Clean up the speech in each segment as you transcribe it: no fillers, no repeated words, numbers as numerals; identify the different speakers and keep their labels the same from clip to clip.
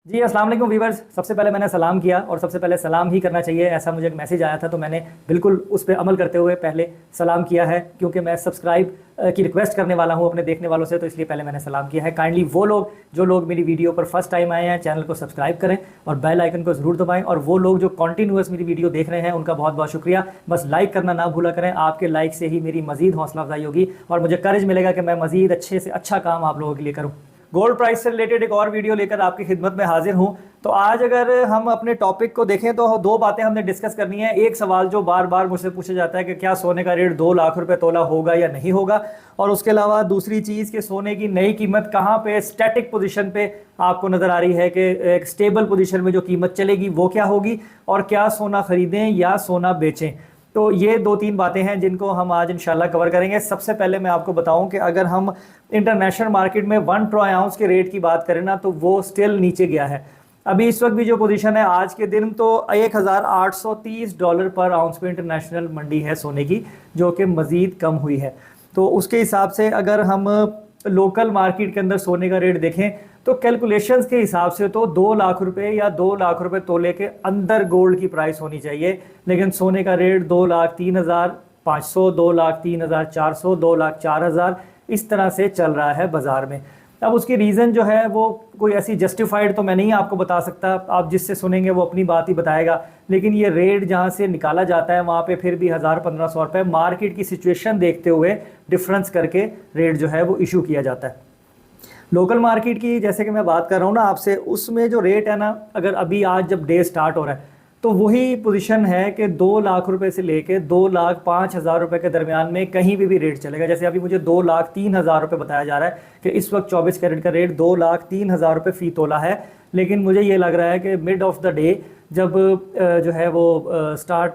Speaker 1: जी अस्सलाम वालेकुम वीवर्स। सबसे पहले मैंने सलाम किया और सबसे पहले सलाम ही करना चाहिए, ऐसा मुझे एक मैसेज आया था तो मैंने बिल्कुल उस पर अमल करते हुए पहले सलाम किया है, क्योंकि मैं सब्सक्राइब की रिक्वेस्ट करने वाला हूं अपने देखने वालों से, तो इसलिए पहले मैंने सलाम किया है। काइंडली वो लोग जो लोग मेरी वीडियो पर फर्स्ट टाइम आए हैं, चैनल को सब्सक्राइब करें और बेल आइकन को ज़रूर दबाएं, और वो लोग जो कॉन्टीन्यूअस मेरी वीडियो देख रहे हैं उनका बहुत बहुत शुक्रिया। बस लाइक करना ना भूला करें, आपके लाइक से ही मेरी मजीद हौसला अफजाई होगी और मुझे करेज मिलेगा कि मैं मजीद अच्छे से अच्छा काम आप लोगों के लिए करूँ। गोल्ड प्राइस से रिलेटेड एक और वीडियो लेकर आपकी खिदमत में हाजिर हूं। तो आज अगर हम अपने टॉपिक को देखें तो दो बातें हमने डिस्कस करनी है। एक सवाल जो बार बार मुझसे पूछा जाता है कि क्या सोने का रेट 2 लाख रुपए तोला होगा या नहीं होगा, और उसके अलावा दूसरी चीज़ कि सोने की नई कीमत कहाँ पे स्टैटिक पोजीशन पे आपको नज़र आ रही है, कि एक स्टेबल पोजीशन में जो कीमत चलेगी वो क्या होगी, और क्या सोना खरीदें या सोना बेचें। तो ये दो तीन बातें हैं जिनको हम आज इंशाल्लाह कवर करेंगे। सबसे पहले मैं आपको बताऊं कि अगर हम इंटरनेशनल मार्केट में 1 ट्रॉय आउंस के रेट की बात करें ना, तो वो स्टिल नीचे गया है। अभी इस वक्त भी जो पोजीशन है आज के दिन, तो $1830 पर आउंस पे इंटरनेशनल मंडी है सोने की, जो कि मज़ीद कम हुई है। तो उसके हिसाब से अगर हम लोकल मार्केट के अंदर सोने का रेट देखें तो कैलकुलेशंस के हिसाब से तो 2 लाख रुपए या 2 लाख रुपए तोले के अंदर गोल्ड की प्राइस होनी चाहिए, लेकिन सोने का रेट 2,03,500, 2,03,400, 2,04,000 इस तरह से चल रहा है बाज़ार में। अब उसकी रीज़न जो है वो कोई ऐसी जस्टिफाइड तो मैं नहीं आपको बता सकता, आप जिससे सुनेंगे वो अपनी बात ही बताएगा, लेकिन ये रेट जहाँ से निकाला जाता है वहाँ पे फिर भी 1000-1500 रुपये मार्केट की सिचुएशन देखते हुए डिफरेंस करके रेट जो है वो इशू किया जाता है। लोकल मार्केट की जैसे कि मैं बात कर रहा हूँ ना आपसे, उसमें जो रेट है ना, अगर अभी आज जब डे स्टार्ट हो रहा है तो वही पोजीशन है कि 2 लाख रुपए से लेके 2,05,000 रुपए के दरमियान में कहीं भी रेट चलेगा। जैसे अभी मुझे 2,03,000 रुपए बताया जा रहा है कि इस वक्त 24 कैरेट का रेट 2,03,000 रुपए फ़ी तोला है, लेकिन मुझे ये लग रहा है कि मिड ऑफ द डे जब जो है वो स्टार्ट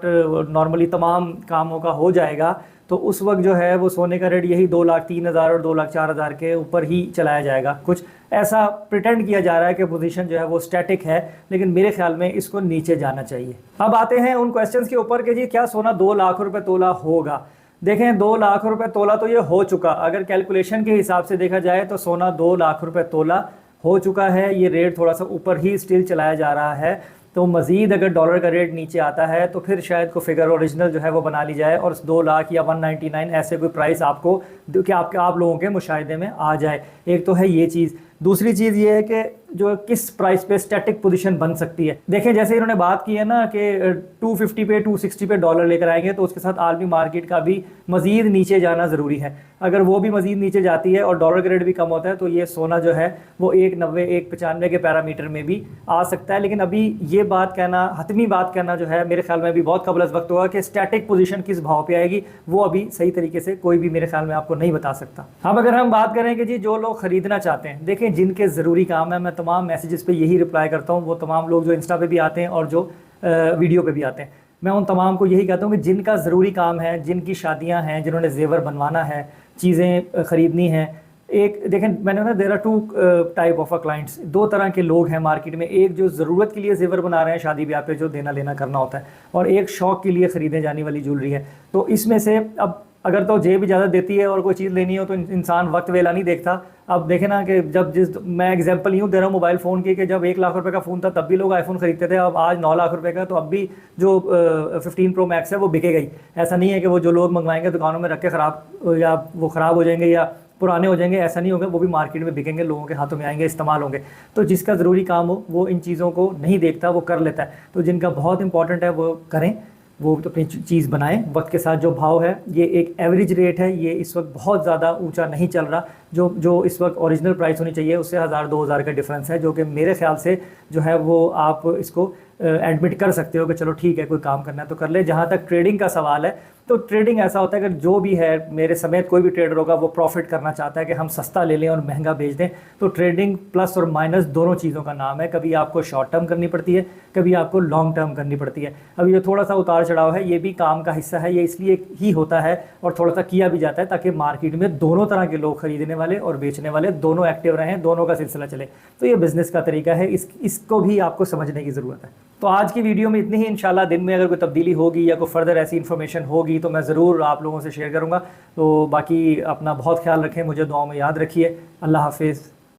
Speaker 1: नॉर्मली तमाम कामों का हो जाएगा, तो उस वक्त जो है वो सोने का रेट यही 2,03,000 और 2,04,000 के ऊपर ही चलाया जाएगा। कुछ ऐसा प्रिटेंड किया जा रहा है कि पोजीशन जो है वो स्टैटिक है, लेकिन मेरे ख्याल में इसको नीचे जाना चाहिए। अब आते हैं उन क्वेश्चंस के ऊपर कि जी क्या सोना 2 लाख रुपए तोला होगा। देखें 2 लाख रुपए तोला तो ये हो चुका, अगर कैलकुलेशन के हिसाब से देखा जाए तो सोना 2 लाख रुपए तोला हो चुका है। ये रेट थोड़ा सा ऊपर ही स्टिल चलाया जा रहा है, तो मज़ीद अगर डॉलर का रेट नीचे आता है तो फिर शायद को फिगर ओरिजिनल जो है वो बना ली जाए और 2 लाख या 199 ऐसे कोई प्राइस आपको कि आप लोगों के मुशाहिदे में आ जाए। एक तो है ये चीज़। दूसरी चीज़ ये है कि जो किस प्राइस पे स्टैटिक पोजीशन बन सकती है। देखें जैसे इन्होंने बात की है ना कि 250 पे 260 पे डॉलर लेकर आएंगे, तो उसके साथ आलमी मार्केट का भी मज़ीद नीचे जाना ज़रूरी है। अगर वो भी मज़ीद नीचे जाती है और डॉलर का रेट भी कम होता है तो ये सोना जो है वो 190 195 के पैरामीटर में भी आ सकता है। लेकिन अभी ये बात कहना, हतमी बात कहना जो है, मेरे ख्याल में अभी बहुत कबल अज़ वक्त होगा कि स्टैटिक पोजीशन किस भाव पे आएगी, वो अभी सही तरीके से कोई भी मेरे ख्याल में आपको नहीं बता सकता। अब अगर हम बात करें कि जी जो लोग ख़रीदना चाहते हैं, देखें जिनके ज़रूरी काम है, मैं तमाम मैसेजेस पे यही रिप्लाई करता हूँ, वो तमाम लोग जो इंस्टा पे भी आते हैं और जो वीडियो पे भी आते हैं, मैं उन तमाम को यही कहता हूँ कि जिनका ज़रूरी काम है, जिनकी शादियाँ हैं, जिन्होंने जेवर बनवाना है, चीज़ें ख़रीदनी हैं। एक देखें मैंने ना, there are 2 type of clients, 2 तरह के लोग हैं मार्केट में। एक जो ज़रूरत के लिए जेवर बना रहे हैं, शादी ब्याह पे जो देना लेना करना होता है, और एक शौक़ के लिए ख़रीदे जाने वाली ज्वेलरी है। तो इसमें से अब अगर तो जेब इजाज़त देती है और कोई चीज़ लेनी हो तो इंसान वक्त वेला नहीं देखता। अब देखें ना कि जब मैं एग्जांपल यूँ दे रहा हूँ मोबाइल फ़ोन की, कि जब 1 लाख रुपए का फ़ोन था तब भी लोग आईफोन ख़रीदते थे, अब आज 9 लाख रुपए का, तो अब भी जो 15 प्रो मैक्स है वो बिकेगा ही। ऐसा नहीं है कि वो जो लोग मंगवाएंगे दुकानों में रख के ख़राब, या वो ख़राब हो जाएंगे या पुराने हो जाएंगे, ऐसा नहीं होगा, वो भी मार्केट में बिकेंगे, लोगों के हाथों में आएंगे, इस्तेमाल होंगे। तो जिसका ज़रूरी काम हो वो इन चीज़ों को नहीं देखता, वो कर लेता है। तो जिनका बहुत इंपॉर्टेंट है वो करें, वो तो अपनी चीज़ बनाएं। वक्त के साथ जो भाव है ये एक एवरेज रेट है, ये इस वक्त बहुत ज़्यादा ऊंचा नहीं चल रहा। जो इस वक्त ओरिजिनल प्राइस होनी चाहिए उससे 1000-2000 का डिफरेंस है, जो कि मेरे ख्याल से जो है वो आप इसको एडमिट कर सकते हो कि चलो ठीक है, कोई काम करना है तो कर ले। जहाँ तक ट्रेडिंग का सवाल है, तो ट्रेडिंग ऐसा होता है कि जो भी है, मेरे समेत कोई भी ट्रेडर होगा, वो प्रॉफिट करना चाहता है कि हम सस्ता ले लें और महंगा बेच दें। तो ट्रेडिंग प्लस और माइनस दोनों चीज़ों का नाम है। कभी आपको शॉर्ट टर्म करनी पड़ती है, कभी आपको लॉन्ग टर्म करनी पड़ती है। अभी जो थोड़ा सा उतार चढ़ाव है ये भी काम का हिस्सा है, ये इसलिए ही होता है और थोड़ा सा किया भी जाता है ताकि मार्केट में दोनों तरह के लोग, खरीदने वाले और बेचने वाले, दोनों एक्टिव रहें, दोनों का सिलसिला चले। तो ये बिज़नेस का तरीका है, इसको भी आपको समझने की ज़रूरत है। तो आज की वीडियो में इतनी ही। इंशाल्लाह दिन में अगर कोई तब्दीली होगी या कोई फर्दर ऐसी इन्फॉर्मेशन होगी तो मैं ज़रूर आप लोगों से शेयर करूँगा। तो बाकी अपना बहुत ख्याल रखें, मुझे दुआओं में याद रखिए। अल्लाह हाफिज़।